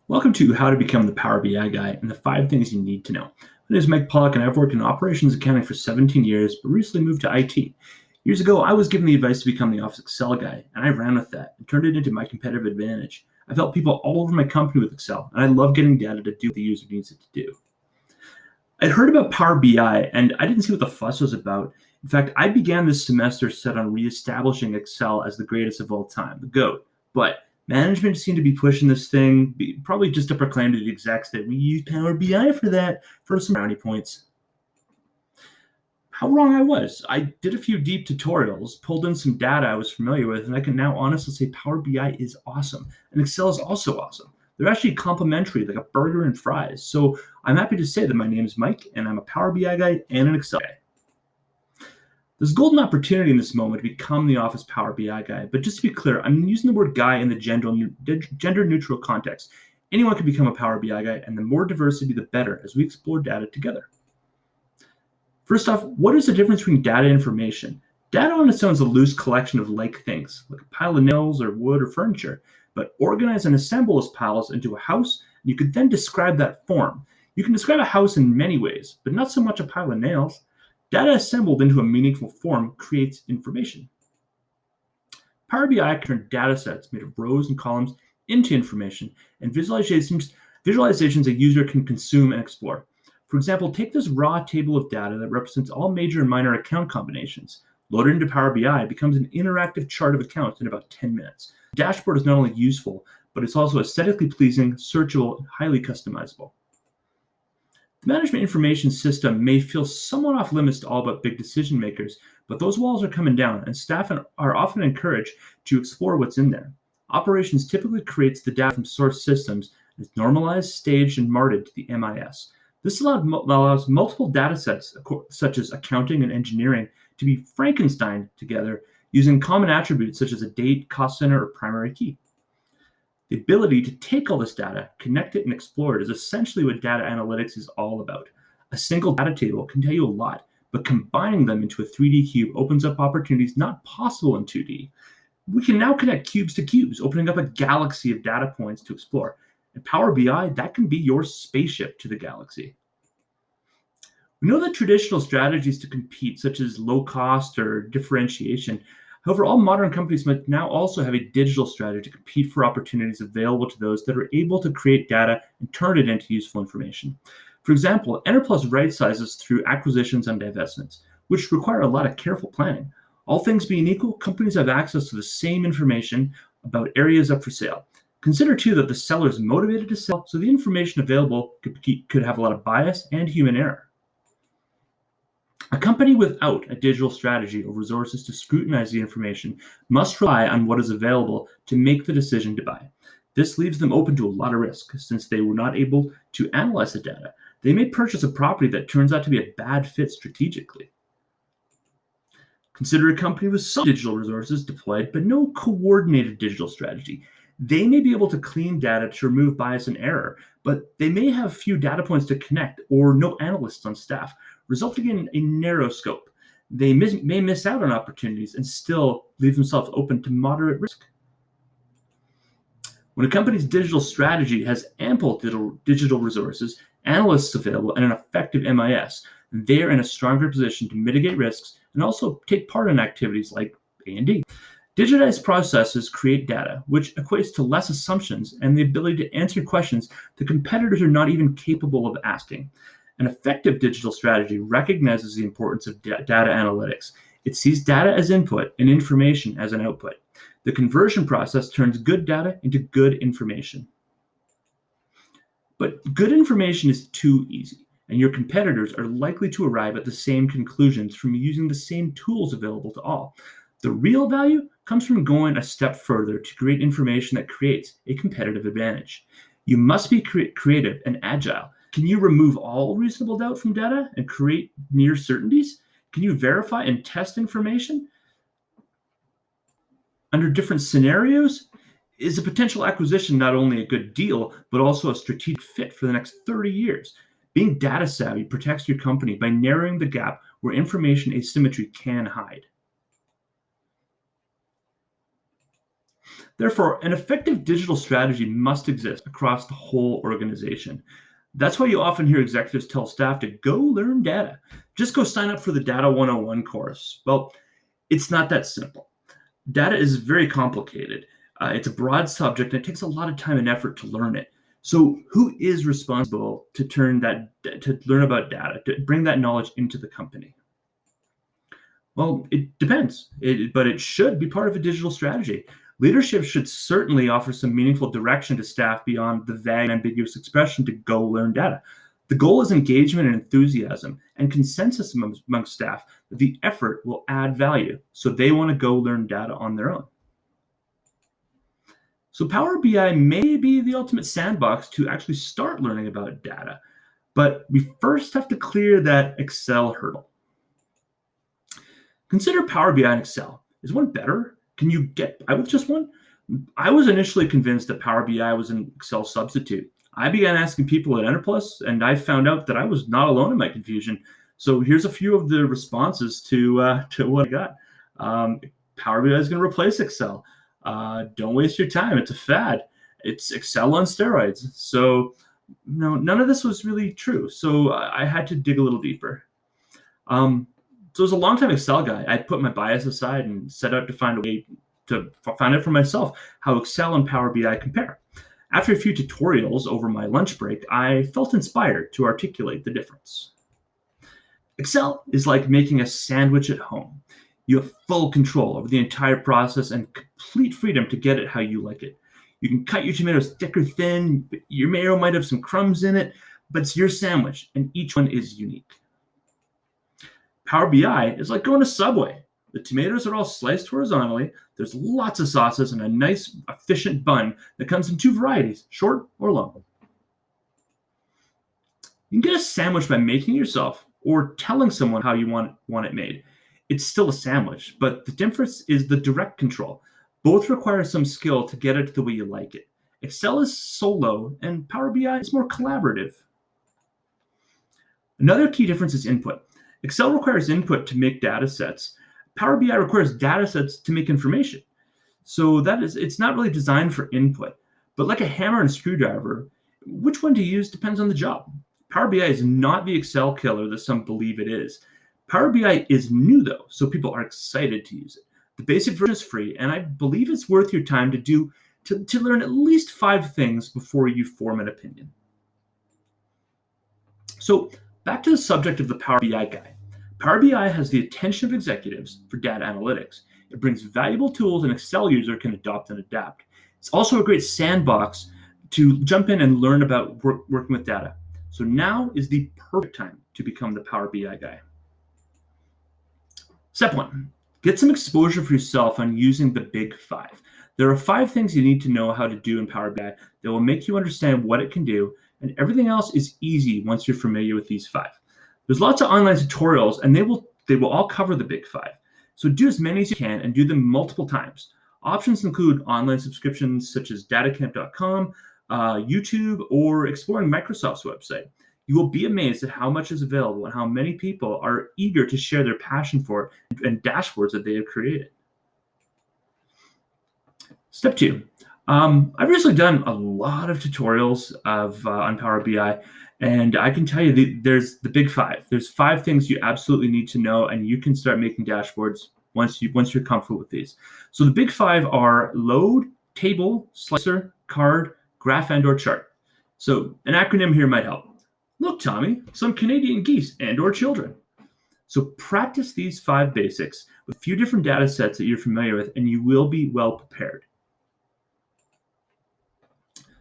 Welcome to How to Become the Power BI Guy and the 5 things you need to know. My name is Mike Pollock, and I've worked in operations accounting for 17 years, but recently moved to IT. Years ago, I was given the advice to become the Office Excel guy, and I ran with that and turned it into my competitive advantage. I've helped people all over my company with Excel, and I love getting data to do what the user needs it to do. I'd heard about Power BI, and I didn't see what the fuss was about. In fact, I began this semester set on reestablishing Excel as the greatest of all time, the GOAT. But management seemed to be pushing this thing, probably just to proclaim to the execs that we use Power BI for that, for some brownie points. How wrong I was. I did a few deep tutorials, pulled in some data I was familiar with, and I can now honestly say Power BI is awesome. And Excel is also awesome. They're actually complementary, like a burger and fries. So I'm happy to say that my name is Mike, and I'm a Power BI guy and an Excel guy. There's a golden opportunity in this moment to become the Office Power BI guy. But just to be clear, I'm using the word guy in the gender-neutral context. Anyone can become a Power BI guy, and the more diversity, the better, as we explore data together. First off, what is the difference between data and information? Data on its own is a loose collection of like things, like a pile of nails or wood or furniture, but organize and assemble those piles into a house, and you could then describe that form. You can describe a house in many ways, but not so much a pile of nails. Data assembled into a meaningful form creates information. Power BI can turn data sets made of rows and columns into information and visualizations a user can consume and explore. For example, take this raw table of data that represents all major and minor account combinations. Load it into Power BI, it becomes an interactive chart of accounts in about 10 minutes. The dashboard is not only useful, but it's also aesthetically pleasing, searchable, and highly customizable. The management information system may feel somewhat off limits to all but big decision makers, but those walls are coming down, and staff are often encouraged to explore what's in there. Operations typically creates the data from source systems and is normalized, staged, and marted to the MIS. This allows multiple data sets, such as accounting and engineering, to be Frankenstein together using common attributes such as a date, cost center, or primary key. The ability to take all this data, connect it, and explore it is essentially what data analytics is all about. A single data table can tell you a lot, but combining them into a 3D cube opens up opportunities not possible in 2D. We can now connect cubes to cubes, opening up a galaxy of data points to explore. In Power BI, that can be your spaceship to the galaxy. We know that traditional strategies to compete, such as low cost or differentiation, however, all modern companies must now also have a digital strategy to compete for opportunities available to those that are able to create data and turn it into useful information. For example, Enterplus right sizes through acquisitions and divestments, which require a lot of careful planning. All things being equal, companies have access to the same information about areas up for sale. Consider, too, that the seller is motivated to sell, so the information available could have a lot of bias and human error. A company without a digital strategy or resources to scrutinize the information must rely on what is available to make the decision to buy. This leaves them open to a lot of risk, since they were not able to analyze the data. They may purchase a property that turns out to be a bad fit strategically. Consider a company with some digital resources deployed, but no coordinated digital strategy. They may be able to clean data to remove bias and error, but they may have few data points to connect or no analysts on staff, resulting in a narrow scope. They may miss out on opportunities and still leave themselves open to moderate risk. When a company's digital strategy has ample digital resources, analysts available, and an effective MIS, they're in a stronger position to mitigate risks and also take part in activities like A&D. Digitized processes create data, which equates to less assumptions and the ability to answer questions the competitors are not even capable of asking. An effective digital strategy recognizes the importance of data analytics. It sees data as input and information as an output. The conversion process turns good data into good information. But good information is too easy, and your competitors are likely to arrive at the same conclusions from using the same tools available to all. The real value comes from going a step further to create information that creates a competitive advantage. You must be creative and agile. Can you remove all reasonable doubt from data and create near certainties? Can you verify and test information under different scenarios? Is a potential acquisition not only a good deal, but also a strategic fit for the next 30 years? Being data savvy protects your company by narrowing the gap where information asymmetry can hide. Therefore, an effective digital strategy must exist across the whole organization. That's why you often hear executives tell staff to go learn data. Just go sign up for the Data 101 course. Well, it's not that simple. Data is very complicated. It's a broad subject and it takes a lot of time and effort to learn it. So who is responsible to learn about data, to bring that knowledge into the company? Well, it depends, but it should be part of a digital strategy. Leadership should certainly offer some meaningful direction to staff beyond the vague, ambiguous expression to go learn data. The goal is engagement and enthusiasm and consensus among staff that the effort will add value, so they want to go learn data on their own. So Power BI may be the ultimate sandbox to actually start learning about data, but we first have to clear that Excel hurdle. Consider Power BI and Excel. Is one better? Can you get by with just one? I was initially convinced that Power BI was an Excel substitute. I began asking people at Enterplus, and I found out that I was not alone in my confusion. So here's a few of the responses to what I got. Power BI is going to replace Excel. Don't waste your time. It's a fad. It's Excel on steroids. So no, none of this was really true. So I had to dig a little deeper. So as a longtime Excel guy, I put my bias aside and set out to find a way to find out for myself how Excel and Power BI compare. After a few tutorials over my lunch break, I felt inspired to articulate the difference. Excel is like making a sandwich at home. You have full control over the entire process and complete freedom to get it how you like it. You can cut your tomatoes thick or thin. Your mayo might have some crumbs in it, but it's your sandwich, and each one is unique. Power BI is like going to Subway. The tomatoes are all sliced horizontally. There's lots of sauces and a nice, efficient bun that comes in two varieties, short or long. You can get a sandwich by making it yourself or telling someone how you want it made. It's still a sandwich, but the difference is the direct control. Both require some skill to get it the way you like it. Excel is solo, and Power BI is more collaborative. Another key difference is input. Excel requires input to make data sets. Power BI requires data sets to make information. So it's not really designed for input, but like a hammer and screwdriver, which one to use depends on the job. Power BI is not the Excel killer that some believe it is. Power BI is new though, so people are excited to use it. The basic version is free, and I believe it's worth your time to learn at least 5 things before you form an opinion. So back to the subject of the Power BI guy. Power BI has the attention of executives for data analytics. It brings valuable tools an Excel user can adopt and adapt. It's also a great sandbox to jump in and learn about working with data. So now is the perfect time to become the Power BI guy. Step 1, get some exposure for yourself on using the big 5. There are 5 things you need to know how to do in Power BI that will make you understand what it can do, and everything else is easy once you're familiar with these 5. There's lots of online tutorials, and they will all cover the big 5. So do as many as you can and do them multiple times. Options include online subscriptions such as datacamp.com, YouTube, or exploring Microsoft's website. You will be amazed at how much is available and how many people are eager to share their passion for it and dashboards that they have created. Step 2. I've recently done a lot of tutorials on Power BI, and I can tell you there's the big 5. There's 5 things you absolutely need to know, and you can start making dashboards once you're comfortable with these. So the big 5 are load, table, slicer, card, graph, and/or chart. So an acronym here might help. Look, Tommy, some Canadian geese and/or children. So practice these 5 basics with a few different data sets that you're familiar with, and you will be well prepared.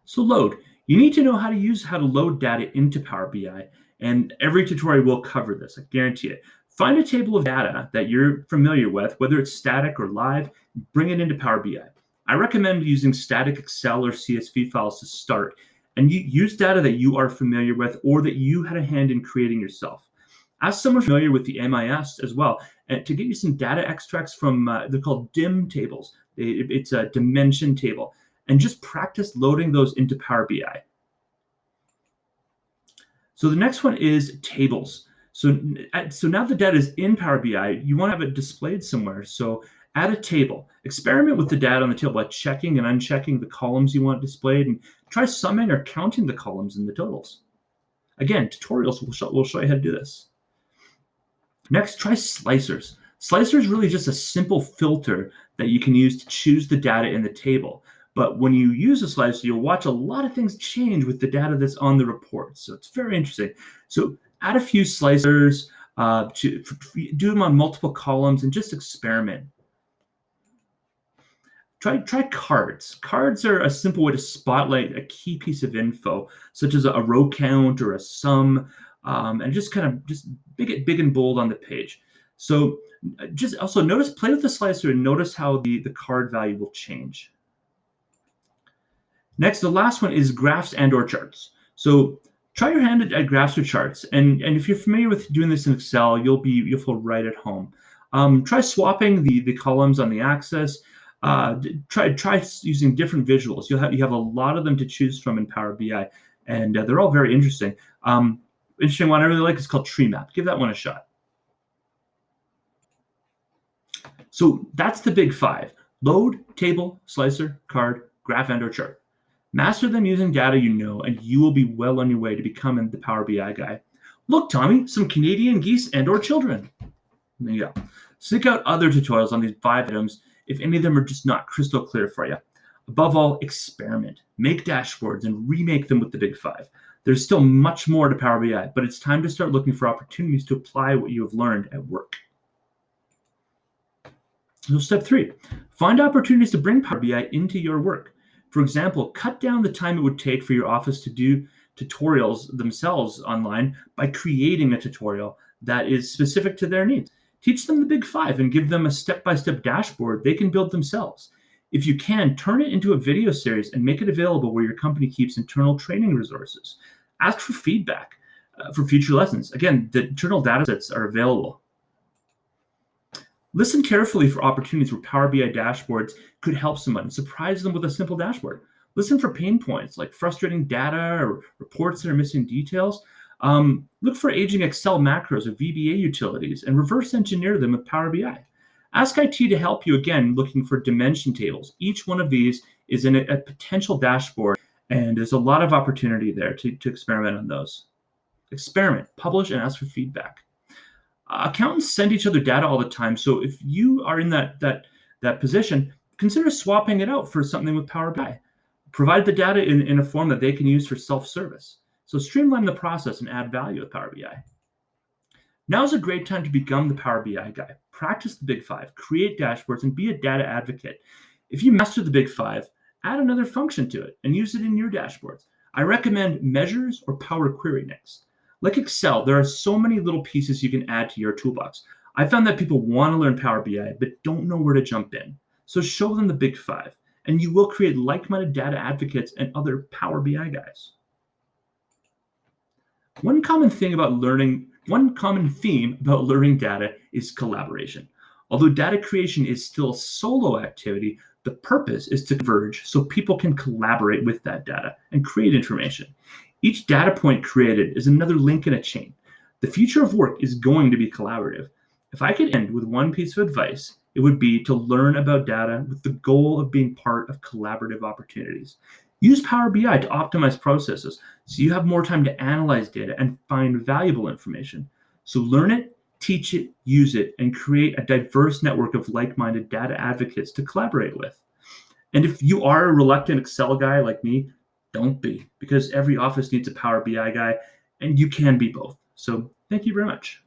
So load. You need to know how to load data into Power BI, and every tutorial will cover this, I guarantee it. Find a table of data that you're familiar with, whether it's static or live, bring it into Power BI. I recommend using static Excel or CSV files to start, and you use data that you are familiar with or that you had a hand in creating yourself. Ask someone familiar with the MIS as well, and to get you some data extracts from, they're called DIM tables. It's a dimension table. And just practice loading those into Power BI. So the next one is tables. So now the data is in Power BI, you want to have it displayed somewhere. So Add a table. Experiment with the data on the table by checking and unchecking the columns you want displayed, and try summing or counting the columns in the totals. Again, tutorials will show you how to do this. Next, try slicers. Slicer is really just a simple filter that you can use to choose the data in the table. But when you use a slicer, you'll watch a lot of things change with the data that's on the report. So it's very interesting. So add a few slicers, do them on multiple columns, and just experiment. Try cards. Cards are a simple way to spotlight a key piece of info, such as a row count or a sum, and just big and bold on the page. So just also play with the slicer and notice how the card value will change. Next, the last one is graphs and/or charts. So try your hand at graphs or charts, and if you're familiar with doing this in Excel, you'll feel right at home. Try swapping the columns on the axis. Try using different visuals. You have a lot of them to choose from in Power BI, and they're all very interesting. Interesting one I really like is called Tree Map. Give that one a shot. So that's the big five: load, table, slicer, card, graph, and/or chart. Master them using data you know, and you will be well on your way to becoming the Power BI guy. Look, Tommy, some Canadian geese and/or children. There you go. Seek out other tutorials on these 5 items if any of them are just not crystal clear for you. Above all, experiment. Make dashboards and remake them with the big 5. There's still much more to Power BI, but it's time to start looking for opportunities to apply what you have learned at work. So step 3, find opportunities to bring Power BI into your work. For example, cut down the time it would take for your office to do tutorials themselves online by creating a tutorial that is specific to their needs. Teach them the big 5 and give them a step-by-step dashboard they can build themselves. If you can, turn it into a video series and make it available where your company keeps internal training resources. Ask for feedback for future lessons. Again, the internal data sets are available. Listen carefully for opportunities where Power BI dashboards could help someone and surprise them with a simple dashboard. Listen for pain points like frustrating data or reports that are missing details. Look for aging Excel macros or VBA utilities and reverse engineer them with Power BI. Ask IT to help you, again, looking for dimension tables. Each one of these is in a potential dashboard, and there's a lot of opportunity there to experiment on those. Experiment, publish, and ask for feedback. Accountants send each other data all the time, so if you are in that position, consider swapping it out for something with Power BI. Provide the data in a form that they can use for self-service. So streamline the process and add value with Power BI. Now is a great time to become the Power BI guy. Practice the big 5, create dashboards, and be a data advocate. If you master the big 5, add another function to it and use it in your dashboards. I recommend measures or Power Query next. Like Excel, there are so many little pieces you can add to your toolbox. I found that people want to learn Power BI but don't know where to jump in. So show them the big 5, and you will create like-minded data advocates and other Power BI guys. One common theme about learning data is collaboration. Although data creation is still a solo activity, the purpose is to converge so people can collaborate with that data and create information. Each data point created is another link in a chain. The future of work is going to be collaborative. If I could end with one piece of advice, it would be to learn about data with the goal of being part of collaborative opportunities. Use Power BI to optimize processes so you have more time to analyze data and find valuable information. So learn it, teach it, use it, and create a diverse network of like-minded data advocates to collaborate with. And if you are a reluctant Excel guy like me, don't be, because every office needs a Power BI guy, and you can be both. So thank you very much.